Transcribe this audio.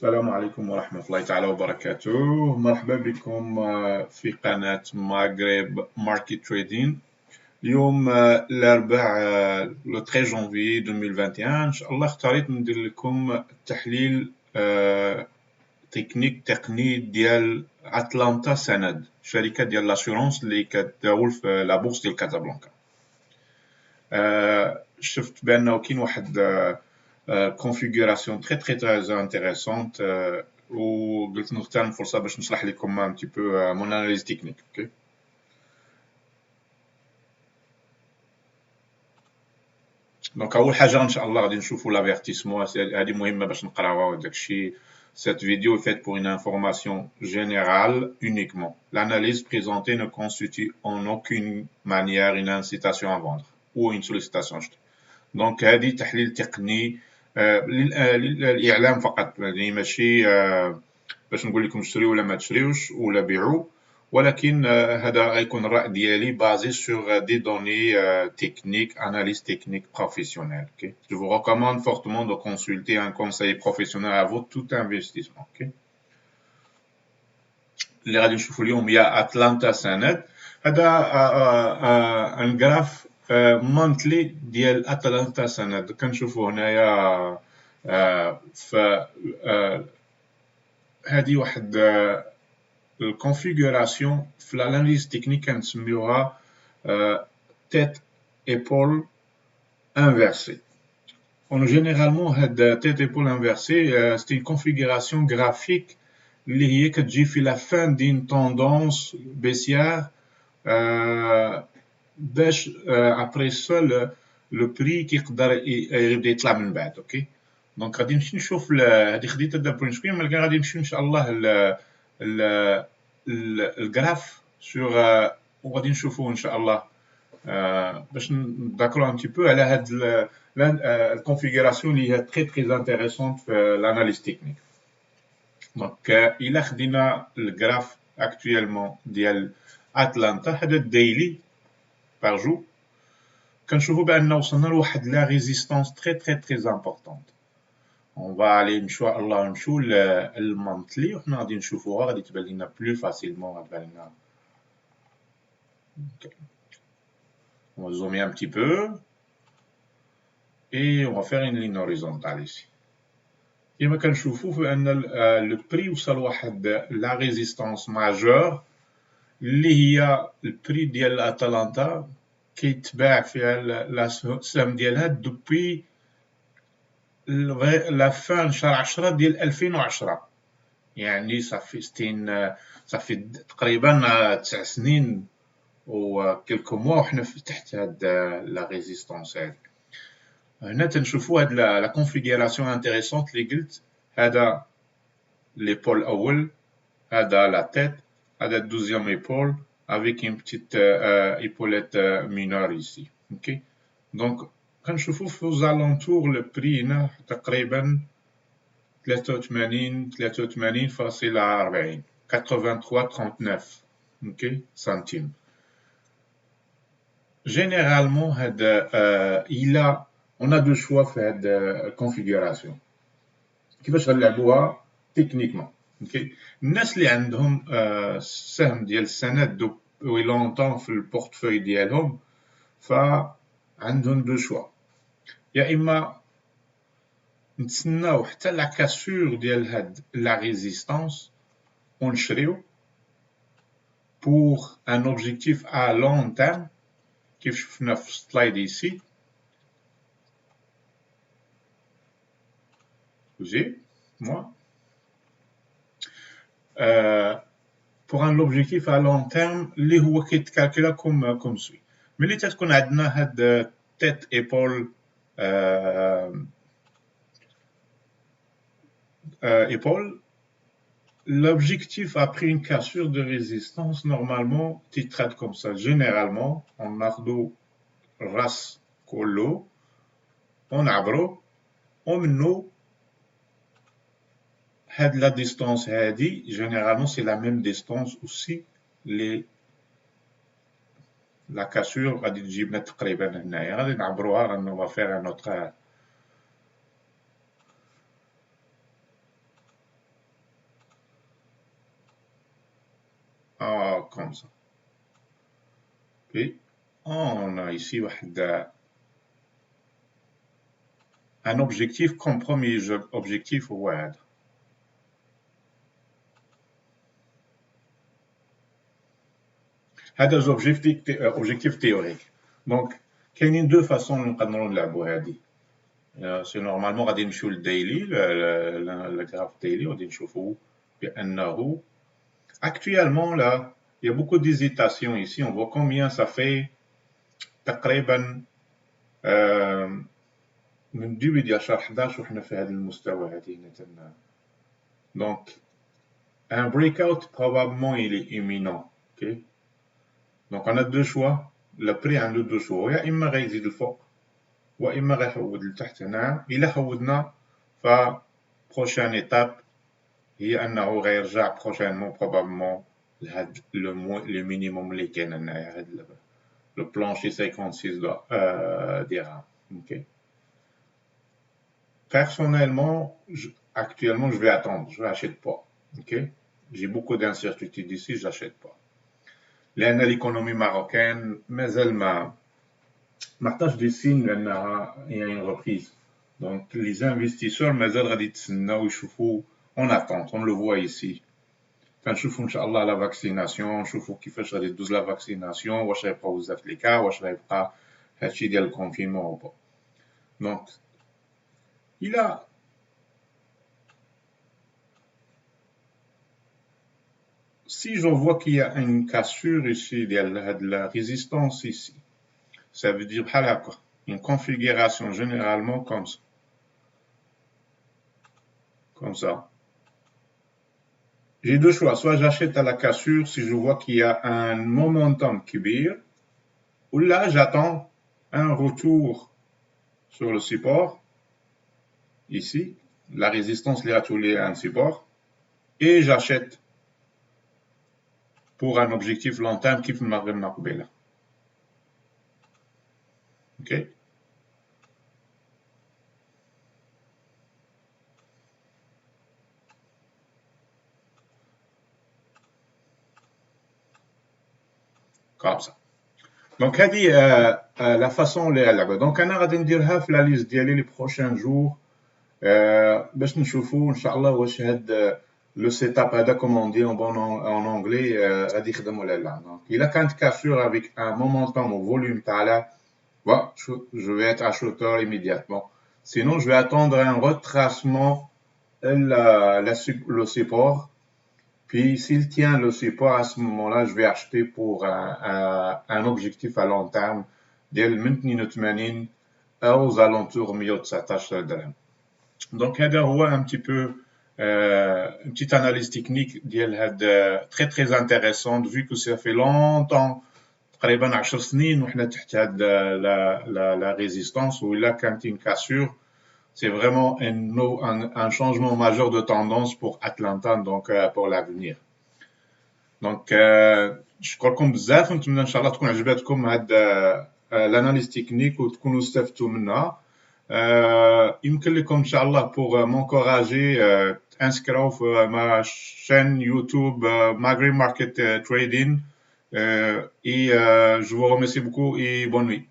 السلام عليكم ورحمة الله تعالى وبركاته. مرحبا بكم في قناة مغرب ماركت تريدين. اليوم الأربعاء لو 13 جانفي 2021 إن شاء الله اختاريت ندير لكم تحليل تقني ديال أتلانتا سند، شركة ديال لاشورونس اللي كتداول في لا بورصة ديال كازابلانكا. شفت بأنه كاين واحد configuration très intéressante وقلت نغتنم الفرصة باش نشرح لكم un petit peu mon analyse technique. Okay. دونك أول حاجة إن شاء الله غادي نشوفوا لافيرتيسمون، هذه مهمة باش نقراوها داكشي. Cette vidéo est faite pour une information générale uniquement. L'analyse présentée ne constitue en aucune manière une incitation à vendre ou une sollicitation à acheter. Donc هذه تحليل تقني للإعلام فقط، يعني ماشي باش نقول لكم اشتريوا ولا ما تشريوش ولا بيعوا، ولكن هذا غيكون الرأي ديالي basé sur des données techniques, analyse technique professionnelle. Okay. Je vous recommande fortement de consulter un conseiller professionnel avant tout investissement. Okay. اللي غادي نشوفوا اليوم هي أتلانتا سند. هذا ان جراف مونثلي ديال أتلانتا سند كنشوفوا هنايا. ف هذه واحد الكونفيغوراسيون في الاناليز تكنيك كنسميوها تيت ايبول انفيرسي. اون جينيرالمون هاد تيت ايبول انفيرسي سي une configuration graphique اللي هي كتجي في لا فان دين توندونس بيسيار باش ابري سول لو بري كيقدر يبدا يطلع من بعد. اوكي، دونك غادي نمشي نشوف هذه خديت هذا برين سكرين، ولكن غادي نمشيو ان شاء الله الجراف سور وغادي نشوفوا ان شاء الله باش نذكروا ان تي بو على هاد الكونفيغوراسيون اللي هي تري انتريسونت في الاناليز تكنيك. دونك الا خدينا الجراف اكطويلمون ديال اتلانتا، هذا الديلي بار جو، كنشوفوا بان وصلنا لواحد لا ريزيستانس تري امبورطونط. On va aller ان شاء الله نمشيو للمونثلي وحنا غادي نشوفوها، غادي تبان لنا بلو فاسيلمون. غتبان لنا on va zoomer un petit peu et on va faire une ligne horizontale ici. كما كنشوفوا بان لو بري وصل واحد لا ريزيستانس ماجور اللي هي البري ديال اتلانتا كيتباع فيها السهم ديالها دوبي لا فان شهر 10 ديال 2010، يعني صافي تقريبا 9 سنين وكلكو موا وحنا تحت هاد لا ريزيستانس هادي. هنا تنشوفوا هاد لا كونفيغوراسيون انتريسونت اللي قلت، هذا ليبول الاول، هذا لا تيت، هذا الدوزيام ايبول avec une petite épaulette mineure ici. OK. Donc كنشوفوا في زالونتور لو بري هنا تقريبا 83.40 83.39 OK سنتيم. Généralement on a deux choix في هاد الكونفيغوراسيون كيفاش غنلعبوها تكنيكمون. اوكي، الناس اللي عندهم السهم ديال السند دوبوي لونطون في البورتفوي ديالهم فعندهم دو شوا، يا اما نتسناو حتى لا كاسور ديال هاد لا ريزيستانس ونشريو pour un objectif à long terme كيف شفنا في السلايد ici. moi pour un objectif à long terme اللي هو كيتكالكولا كوم سوي. ملي تتكون عندنا هاد تيت ايبول l'objectif après une cassure de résistance normalement tu traites comme ça. Généralement on ناخدو راس كله ونعبرو ومنو هاد la distance هادي. généralement c'est la même distance aussi les la cassure غادي تجيبنا تقريبا هنايا، غادي نعبروها. on va faire un autre comme ça. Puis, on a ici un objectif comme premier objectif هو هذا. هذا objectif théorique. Donc, كاينين deux façons نقدروا نلعبوا هذه. C'est normalement غادي نمشيو للديلي الجراف ديلي وغادي نشوفوا بأنه actuellement là, il y a beaucoup d'hésitation ici. On voit combien ça fait تقريبا من début ديال شهر 11 وحنا في هذا المستوى هذه مثلا. Donc un breakout probablement il est imminent. OK. Donc on a deux choix. Le prix عنده deux choix. يا إما غيزيد الفوق وإما غيحود لتحت هنا. إلا حودنا ف prochaine étape هي أنه غيرجع prochainement probablement لهاد le minimum اللي كاين هنايا هاد le plancher 56 dirhams. OK. Personnellement, actuellement, je vais attendre, je n'achète pas. OK. J'ai beaucoup d'incertitudes ici, je n'achète pas. لأن l'économie marocaine, مازال ما عطاش des signes لأنها il y a une reprise. Donc les investisseurs مازال غادي يتسناو يشوفوا on attend, on le voit ici. فنشوفوا إن شاء الله لا فاكسيناسيون، نشوفوا كيفاش غادي تدوز لا فاكسيناسيون، واش غيبقاو بزاف لي كا، واش غيبقى هادشي ديال الكونفينمون أو با. Donc il a si je vois qu'il y a une cassure ici, il y a de la résistance ici, ça veut dire une configuration généralement comme ça. Comme ça. J'ai deux choix, soit j'achète à la cassure si je vois qu'il y a un momentum kibir, ou là j'attends un retour sur le support, ici, la résistance les a tous un support, et j'achète pour un objectif long terme qui m'a remarqué. OK? Comme ça. Donc, هذه la façon اللي نلعبها. Donc أنا غادي نديرها في لا ليست ديالي لي بروشان جور باش نشوفوا إن شاء الله واش هاد لو سيت اب هذا كومون دي en anglais غادي يخدم ولا لا. Donc إلا كانت كاسور avec un momentum au volume تاعها je vais être acheteur immédiatement. Sinon je vais attendre un retracement le support. Puis, s'il tient le support à ce moment-là, je vais acheter pour un objectif à long terme ديال 82 aux alentours 119 درهم. Donc, هذا هو un petit peu une petite analyse technique ديال هاد très très intéressante vu que ça fait longtemps تقريبا 10 سنين وحنا تحت هاد la résistance ou là quand une cassure. C'est vraiment un changement majeur de tendance pour Atlanta, donc pour l'avenir. Donc, نشكركم بزاف ونتمنى ان شاء الله تكون عجبتكم هاد l'analyse technique وتكونوا استفدتوا منها. يمكن لكم ان شاء الله pour m'encourager inscrire في ma chaîne YouTube Maghreb Market Trading et je vous remercie beaucoup et bonne nuit.